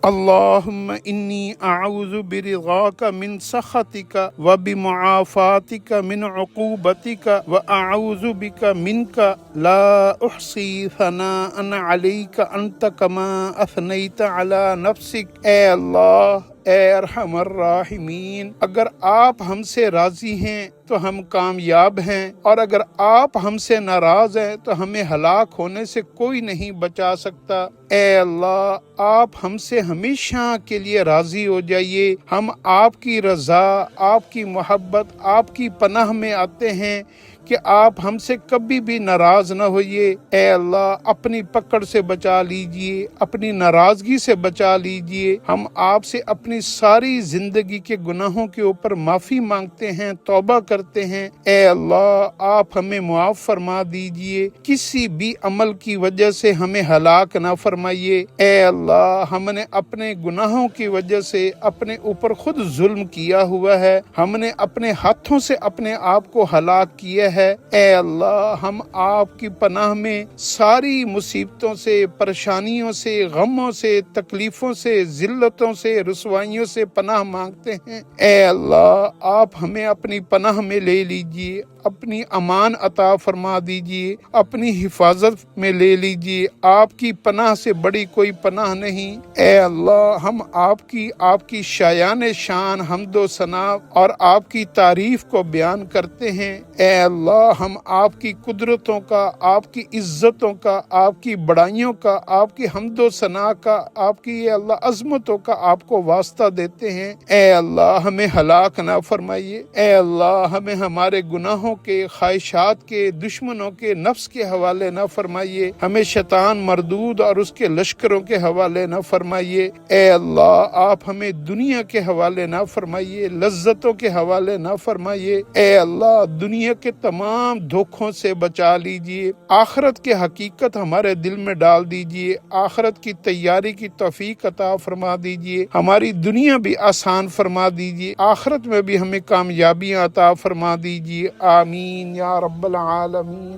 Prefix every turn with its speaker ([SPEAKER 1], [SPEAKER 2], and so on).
[SPEAKER 1] اللہم انی اعوذ برضاک من سخطک وبمعافاتک من عقوبتک واعوذ بک منک لا احصی ثناء علیک انت کما اثنیت علی نفسک۔ اے اللہ، اے ارحم الراحمین، اگر آپ ہم سے راضی ہیں تو ہم کامیاب ہیں، اور اگر آپ ہم سے ناراض ہیں تو ہمیں ہلاک ہونے سے کوئی نہیں بچا سکتا۔ اے اللہ، آپ ہم سے ہمیشہ کے لیے راضی ہو جائیے، ہم آپ کی رضا، آپ کی محبت، آپ کی پناہ میں آتے ہیں کہ آپ ہم سے کبھی بھی ناراض نہ ہوئیے۔ اے اللہ، اپنی پکڑ سے بچا لیجئے، اپنی ناراضگی سے بچا لیجئے۔ ہم آپ سے اپنی ساری زندگی کے گناہوں کے اوپر معافی مانگتے ہیں، توبہ کرتے ہیں۔ اے اللہ، آپ ہمیں معاف فرما دیجئے، کسی بھی عمل کی وجہ سے ہمیں ہلاک نہ فرمائیے۔ اے اللہ، ہم نے اپنے گناہوں کی وجہ سے اپنے اوپر خود ظلم کیا ہوا ہے، ہم نے اپنے ہاتھوں سے اپنے آپ کو ہلاک کیا ہے۔ اے اللہ، ہم آپ کی پناہ میں ساری مصیبتوں سے، پریشانیوں سے، غموں سے، تکلیفوں سے، ذلتوں سے، رسوائیوں سے پناہ مانگتے ہیں۔ اے اللہ، آپ ہمیں اپنی پناہ میں لے لیجئے، اپنی امان عطا فرما دیجئے، اپنی حفاظت میں لے لیجئے۔ آپ کی پناہ سے بڑی کوئی پناہ نہیں۔ اے اللہ، ہم آپ کی شایان شان حمد و ثنا اور آپ کی تعریف کو بیان کرتے ہیں۔ اے اللہ، ہم آپ کی قدرتوں کا، آپ کی عزتوں کا، آپ کی بڑائیوں کا، آپ کی حمد و ثنا کا، آپ کی اے اللہ عظمتوں کا آپ کو واسطہ دیتے ہیں۔ اے اللہ، ہمیں ہلاک نہ فرمائیے۔ اے اللہ، ہمیں ہمارے گناہوں کے، خواہشات کے، دشمنوں کے، نفس کے حوالے نہ فرمائیے، ہمیں شیطان مردود اور اس کے لشکروں کے حوالے نہ فرمائیے۔ اے اللہ، آپ ہمیں دنیا کے حوالے نہ فرمائیے، لذتوں کے حوالے نہ فرمائیے۔ اے اللہ، دنیا کے تمام دھوکوں سے بچا لیجئے، آخرت کے حقیقت ہمارے دل میں ڈال دیجئے، آخرت کی تیاری کی توفیق عطا فرما دیجئے، ہماری دنیا بھی آسان فرما دیجئے، آخرت میں بھی ہمیں کامیابیاں عطا فرما دیجئے۔ آمین یا رب العالمین۔